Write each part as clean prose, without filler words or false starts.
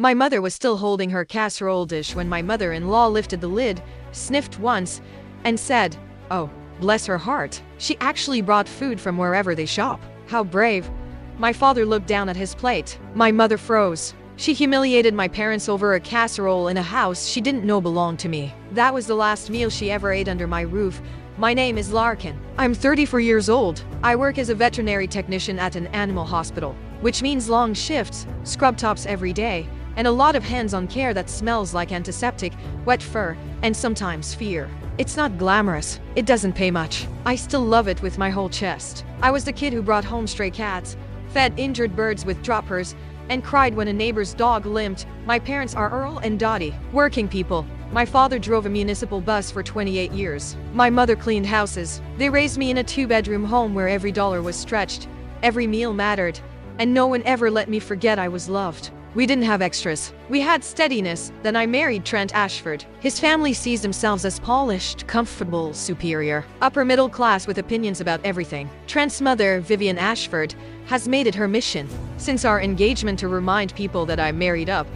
My mother was still holding her casserole dish when my mother-in-law lifted the lid, sniffed once, and said, "Oh, bless her heart. She actually brought food from wherever they shop. How brave." My father looked down at his plate. My mother froze. She humiliated my parents over a casserole in a house she didn't know belonged to me. That was the last meal she ever ate under my roof. My name is Larkin. I'm 34 years old. I work as a veterinary technician at an animal hospital, which means long shifts, scrub tops every day, and a lot of hands-on care that smells like antiseptic, wet fur, and sometimes fear. It's not glamorous. It doesn't pay much. I still love it with my whole chest. I was the kid who brought home stray cats, fed injured birds with droppers, and cried when a neighbor's dog limped. My parents are Earl and Dottie, working people. My father drove a municipal bus for 28 years. My mother cleaned houses. They raised me in a 2-bedroom home where every dollar was stretched, every meal mattered, and no one ever let me forget I was loved. We didn't have extras. We had steadiness. Then I married Trent Ashford. His family sees themselves as polished, comfortable, superior, upper middle class with opinions about everything. Trent's mother, Vivian Ashford, has made it her mission, since our engagement, to remind people that I'm married up.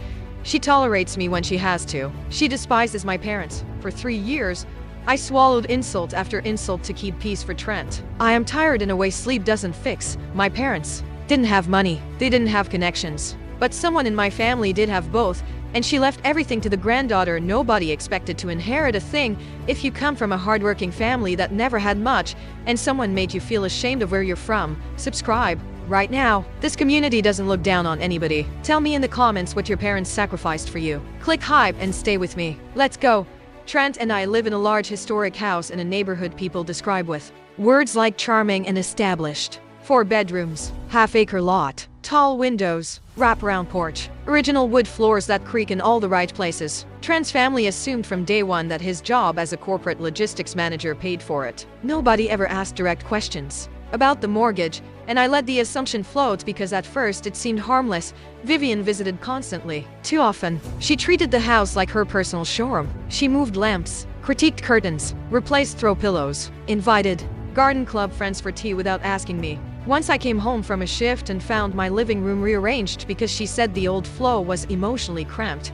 She tolerates me when she has to. She despises my parents. For 3 years, I swallowed insult after insult to keep peace for Trent. I am tired in a way sleep doesn't fix. My parents didn't have money. They didn't have connections. But someone in my family did have both, and she left everything to the granddaughter. Nobody expected to inherit a thing. If you come from a hardworking family that never had much, and someone made you feel ashamed of where you're from, subscribe right now. This community doesn't look down on anybody. Tell me in the comments what your parents sacrificed for you. Click hype and stay with me. Let's go. Trent and I live in a large historic house in a neighborhood people describe with words like charming and established. 4 bedrooms, half-acre lot, tall windows, wraparound porch, original wood floors that creak in all the right places. Trent's family assumed from day one that his job as a corporate logistics manager paid for it. Nobody ever asked direct questions about the mortgage, and I let the assumption float because at first it seemed harmless. Vivian visited constantly. Too often, she treated the house like her personal showroom. She moved lamps, critiqued curtains, replaced throw pillows, invited garden club friends for tea without asking me. Once I came home from a shift and found my living room rearranged because she said the old flow was emotionally cramped.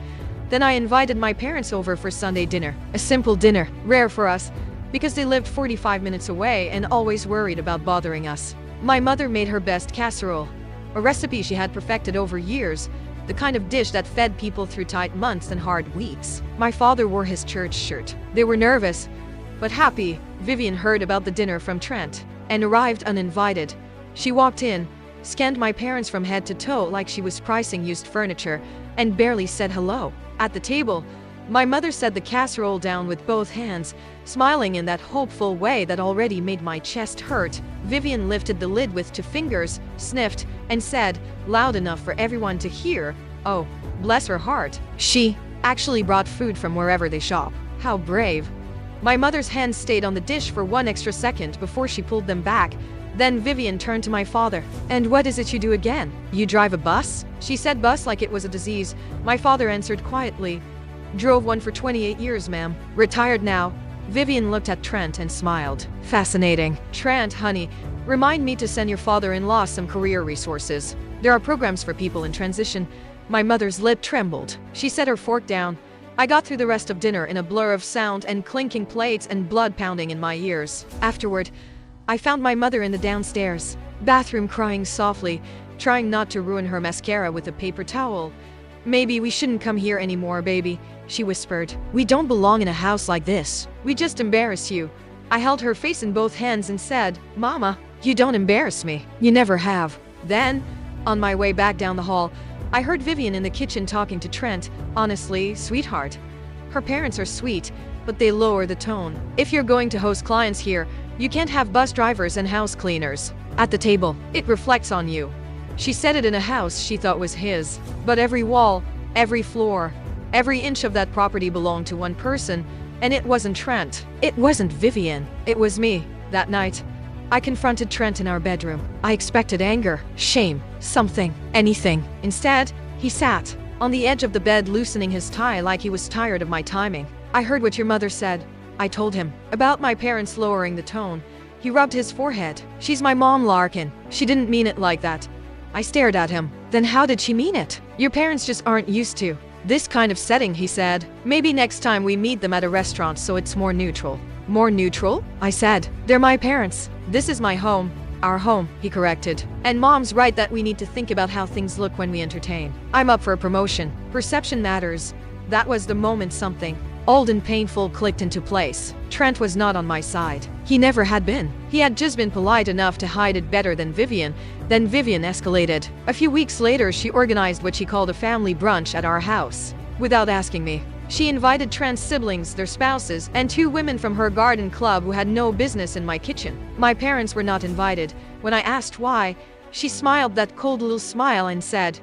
Then I invited my parents over for Sunday dinner. A simple dinner, rare for us, because they lived 45 minutes away and always worried about bothering us. My mother made her best casserole, a recipe she had perfected over years, the kind of dish that fed people through tight months and hard weeks. My father wore his church shirt. They were nervous, but happy. Vivian heard about the dinner from Trent and arrived uninvited. She walked in, scanned my parents from head to toe like she was pricing used furniture, and barely said hello. At the table, my mother set the casserole down with both hands, smiling in that hopeful way that already made my chest hurt. Vivian lifted the lid with 2 fingers, sniffed, and said, loud enough for everyone to hear, "Oh, bless her heart. She actually brought food from wherever they shop. How brave." My mother's hands stayed on the dish for 1 extra second before she pulled them back. Then Vivian turned to my father. "And what is it you do again? You drive a bus?" She said bus like it was a disease. My father answered quietly, "Drove one for 28 years, ma'am. Retired now." Vivian looked at Trent and smiled. "Fascinating. Trent, honey, remind me to send your father-in-law some career resources. There are programs for people in transition." My mother's lip trembled. She set her fork down. I got through the rest of dinner in a blur of sound and clinking plates and blood pounding in my ears. Afterward, I found my mother in the downstairs bathroom crying softly, trying not to ruin her mascara with a paper towel. "Maybe we shouldn't come here anymore, baby," she whispered. "We don't belong in a house like this. We just embarrass you." I held her face in both hands and said, "Mama, you don't embarrass me. You never have." Then, on my way back down the hall, I heard Vivian in the kitchen talking to Trent. "Honestly, sweetheart, her parents are sweet, but they lower the tone. If you're going to host clients here, you can't have bus drivers and house cleaners at the table. It reflects on you." She said it in a house she thought was his. But every wall, every floor, every inch of that property belonged to one person, and it wasn't Trent. It wasn't Vivian. It was me. That night, I confronted Trent in our bedroom. I expected anger, shame, something, anything. Instead, he sat on the edge of the bed loosening his tie like he was tired of my timing. "I heard what your mother said." I told him about my parents lowering the tone. He rubbed his forehead. "She's my mom, Larkin. She didn't mean it like that." I stared at him. "Then how did she mean it?" Your parents just aren't used to this kind of setting, he said. Maybe next time we meet them at a restaurant so it's more neutral. More neutral? I said. They're my parents. This is my home. Our home, he corrected. And Mom's right that we need to think about how things look when we entertain. I'm up for a promotion. Perception matters. That was the moment something old and painful clicked into place. Trent was not on my side. He never had been. He had just been polite enough to hide it better than Vivian. Then Vivian escalated. A few weeks later, she organized what she called a family brunch at our house. Without asking me. She invited Trent's siblings, their spouses, and 2 women from her garden club who had no business in my kitchen. My parents were not invited. When I asked why, she smiled that cold little smile and said,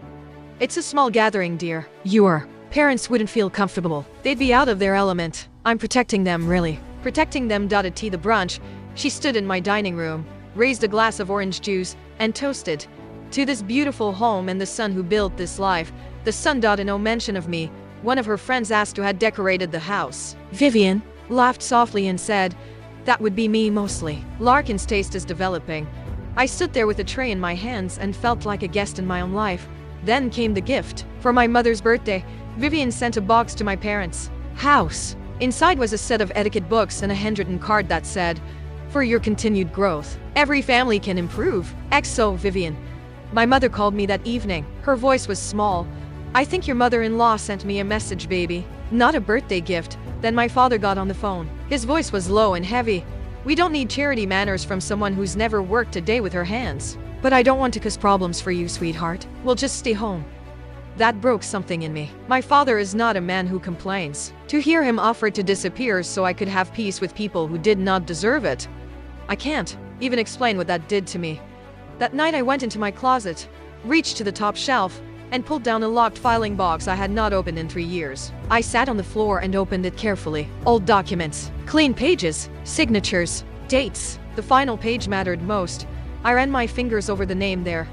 "It's a small gathering, dear. Your parents wouldn't feel comfortable. They'd be out of their element. I'm protecting them, really. Protecting them." At the brunch, she stood in my dining room, raised a glass of orange juice, and toasted. "To this beautiful home and the son who built this life." The son. And no mention of me. One of her friends asked who had decorated the house. Vivian laughed softly and said, "That would be me mostly." Larkin's taste is developing. I stood there with a tray in my hands and felt like a guest in my own life. Then came the gift. For my mother's birthday, Vivian sent a box to my parents' house. Inside was a set of etiquette books and a handwritten card that said, "For your continued growth. Every family can improve. XO Vivian." My mother called me that evening. Her voice was small. "I think your mother-in-law sent me a message, baby. Not a birthday gift." Then my father got on the phone. His voice was low and heavy. "We don't need charity manners from someone who's never worked a day with her hands. But I don't want to cause problems for you, sweetheart. We'll just stay home." That broke something in me. My father is not a man who complains. To hear him offer to disappear so I could have peace with people who did not deserve it. I can't even explain what that did to me. That night I went into my closet, reached to the top shelf, and pulled down a locked filing box I had not opened in 3 years. I sat on the floor and opened it carefully. Old documents, clean pages, signatures, dates. The final page mattered most. I ran my fingers over the name there.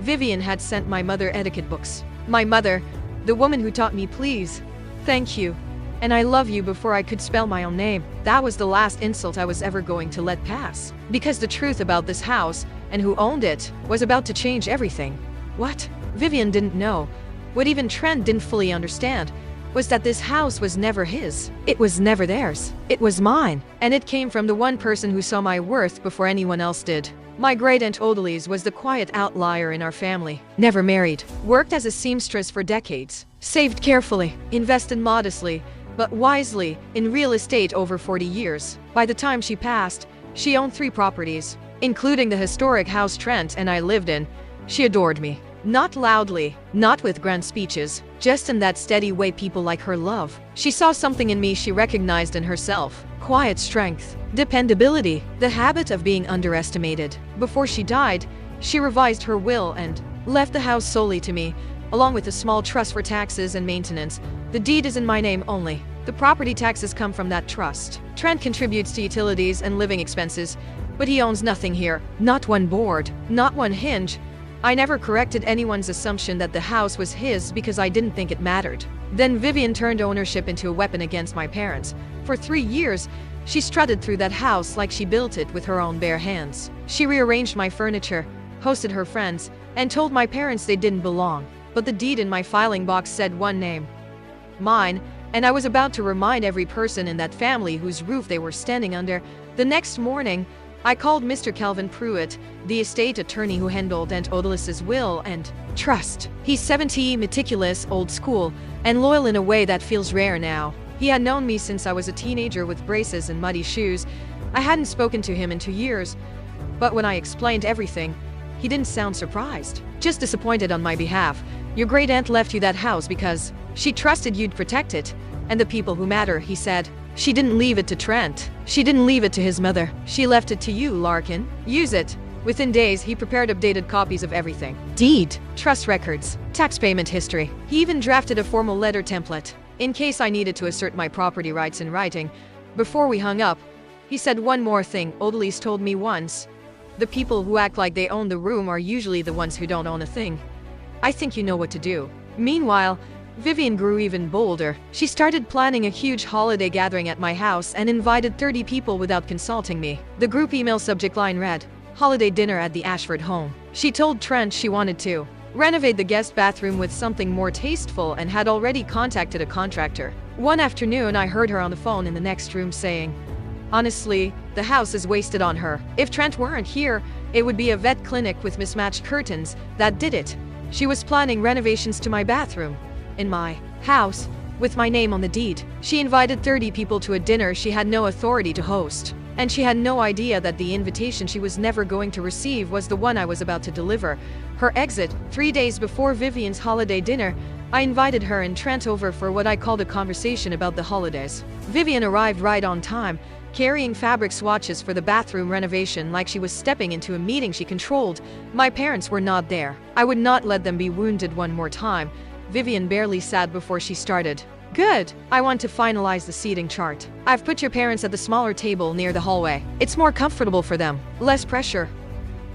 Vivian had sent my mother etiquette books. My mother, the woman who taught me please, thank you, and I love you before I could spell my own name. That was the last insult I was ever going to let pass. Because the truth about this house, and who owned it, was about to change everything. What Vivian didn't know, what even Trent didn't fully understand, was that this house was never his. It was never theirs. It was mine. And it came from the one person who saw my worth before anyone else did. My great-aunt Odalise was the quiet outlier in our family. Never married. Worked as a seamstress for decades. Saved carefully. Invested modestly, but wisely, in real estate over 40 years. By the time she passed, she owned 3 properties, including the historic house Trent and I lived in. She adored me. Not loudly, not with grand speeches, just in that steady way people like her love. She saw something in me she recognized in herself. Quiet strength, dependability, the habit of being underestimated. Before she died, she revised her will and left the house solely to me, along with a small trust for taxes and maintenance. The deed is in my name only. The property taxes come from that trust. Trent contributes to utilities and living expenses, but he owns nothing here. Not one board, not one hinge. I never corrected anyone's assumption that the house was his because I didn't think it mattered. Then Vivian turned ownership into a weapon against my parents. For 3 years, she strutted through that house like she built it with her own bare hands. She rearranged my furniture, hosted her friends, and told my parents they didn't belong. But the deed in my filing box said one name. Mine, and I was about to remind every person in that family whose roof they were standing under. The next morning, I called Mr. Calvin Pruitt, the estate attorney who handled Aunt Odalise's will and trust. He's 70, meticulous, old school, and loyal in a way that feels rare now. He had known me since I was a teenager with braces and muddy shoes. I hadn't spoken to him in 2 years, but when I explained everything, he didn't sound surprised, just disappointed on my behalf. Your great aunt left you that house because she trusted you'd protect it, and the people who matter, he said. She didn't leave it to Trent. She didn't leave it to his mother. She left it to you, Larkin. Use it. Within days, he prepared updated copies of everything. Deed, trust records, tax payment history. He even drafted a formal letter template, in case I needed to assert my property rights in writing. Before we hung up, he said one more thing Odalise told me once. The people who act like they own the room are usually the ones who don't own a thing. I think you know what to do. Meanwhile, Vivian grew even bolder. She started planning a huge holiday gathering at my house and invited 30 people without consulting me. The group email subject line read, "Holiday dinner at the Ashford home." She told Trent she wanted to renovate the guest bathroom with something more tasteful and had already contacted a contractor. One afternoon, I heard her on the phone in the next room saying, "Honestly, the house is wasted on her. If Trent weren't here, it would be a vet clinic with mismatched curtains that did it." She was planning renovations to my bathroom in my house with my name on the deed. She invited 30 people to a dinner she had no authority to host. And she had no idea that the invitation she was never going to receive was the one I was about to deliver. Her exit, 3 days before Vivian's holiday dinner, I invited her and Trent over for what I called a conversation about the holidays. Vivian arrived right on time, carrying fabric swatches for the bathroom renovation like she was stepping into a meeting she controlled. My parents were not there. I would not let them be wounded one more time. Vivian barely sat before she started. "Good. I want to finalize the seating chart. I've put your parents at the smaller table near the hallway. It's more comfortable for them. Less pressure."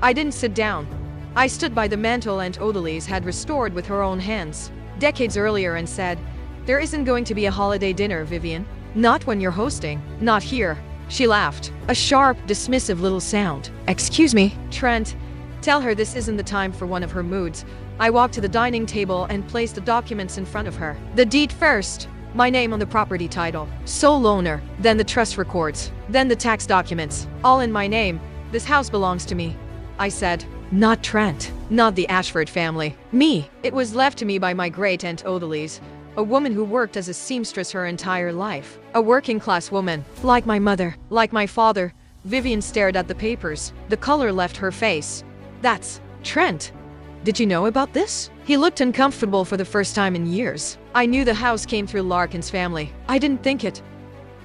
I didn't sit down. I stood by the mantel Aunt Odalise had restored with her own hands decades earlier and said, "There isn't going to be a holiday dinner, Vivian. Not when you're hosting. Not here." She laughed. A sharp, dismissive little sound. "Excuse me, Trent. Tell her this isn't the time for one of her moods." I walked to the dining table and placed the documents in front of her. The deed first. My name on the property title. Sole owner. Then the trust records. Then the tax documents. All in my name. "This house belongs to me," I said. "Not Trent. Not the Ashford family. Me. It was left to me by my great-aunt Odalise, a woman who worked as a seamstress her entire life. A working-class woman. Like my mother. Like my father." Vivian stared at the papers. The color left her face. "That's Trent. Did you know about this?" He looked uncomfortable for the first time in years. "I knew the house came through Larkin's family. I didn't think it."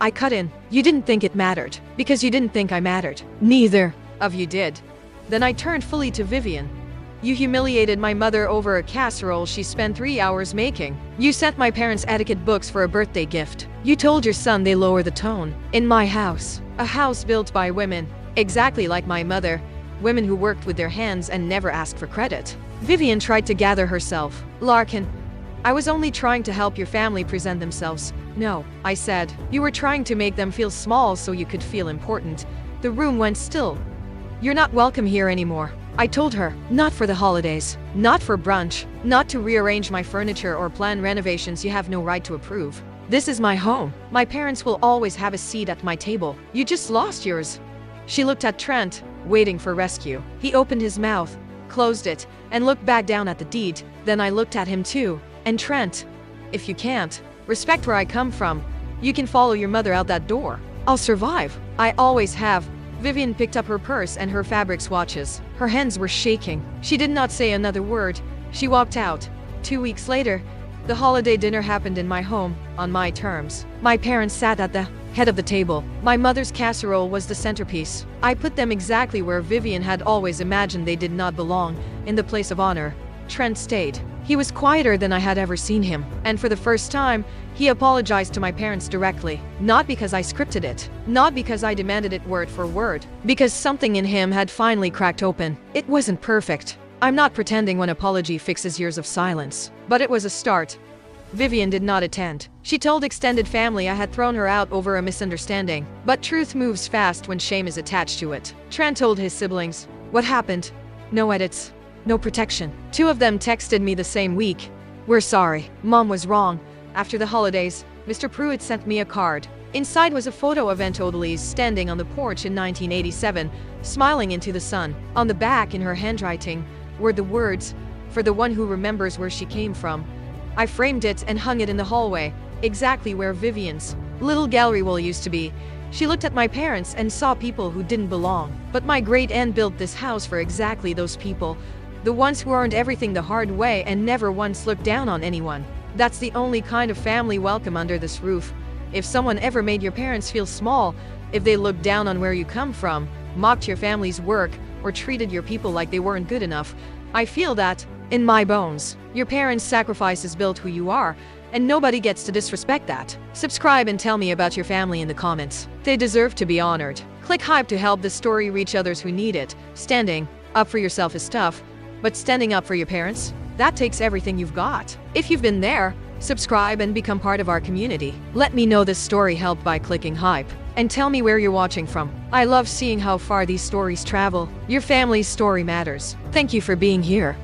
I cut in. "You didn't think it mattered, because you didn't think I mattered. Neither of you did." Then I turned fully to Vivian. "You humiliated my mother over a casserole she spent 3 hours making. You sent my parents etiquette books for a birthday gift. You told your son they lower the tone. In my house. A house built by women. Exactly like my mother. Women who worked with their hands and never asked for credit." Vivian tried to gather herself. "Larkin, I was only trying to help your family present themselves." "No," I said. "You were trying to make them feel small so you could feel important." The room went still. "You're not welcome here anymore," I told her. "Not for the holidays. Not for brunch. Not to rearrange my furniture or plan renovations you have no right to approve. This is my home. My parents will always have a seat at my table. You just lost yours." She looked at Trent, waiting for rescue. He opened his mouth, closed it, and looked back down at the deed. Then I looked at him too. "And Trent, if you can't respect where I come from, you can follow your mother out that door. I'll survive. I always have." Vivian picked up her purse and her fabric swatches. Her hands were shaking. She did not say another word. She walked out. 2 weeks later, the holiday dinner happened in my home, on my terms. My parents sat at the head of the table. My mother's casserole was the centerpiece. I put them exactly where Vivian had always imagined they did not belong, in the place of honor. Trent stayed. He was quieter than I had ever seen him, and for the first time, he apologized to my parents directly. Not because I scripted it, not because I demanded it word for word, because something in him had finally cracked open. It wasn't perfect. I'm not pretending one apology fixes years of silence, but it was a start. Vivian did not attend. She told extended family I had thrown her out over a misunderstanding. But truth moves fast when shame is attached to it. Trent told his siblings. What happened? No edits. No protection. 2 of them texted me the same week. "We're sorry. Mom was wrong." After the holidays, Mr. Pruitt sent me a card. Inside was a photo of Aunt Odalise standing on the porch in 1987, smiling into the sun. On the back, in her handwriting, were the words, "For the one who remembers where she came from." I framed it and hung it in the hallway, exactly where Vivian's little gallery wall used to be. She looked at my parents and saw people who didn't belong. But my great-aunt built this house for exactly those people. The ones who earned everything the hard way and never once looked down on anyone. That's the only kind of family welcome under this roof. If someone ever made your parents feel small, if they looked down on where you come from, mocked your family's work, or treated your people like they weren't good enough, I feel that, in my bones. Your parents' sacrifices built who you are, and nobody gets to disrespect that. Subscribe and tell me about your family in the comments. They deserve to be honored. Click hype to help this story reach others who need it. Standing up for yourself is tough, but standing up for your parents? That takes everything you've got. If you've been there, subscribe and become part of our community. Let me know this story helped by clicking hype. And tell me where you're watching from. I love seeing how far these stories travel. Your family's story matters. Thank you for being here.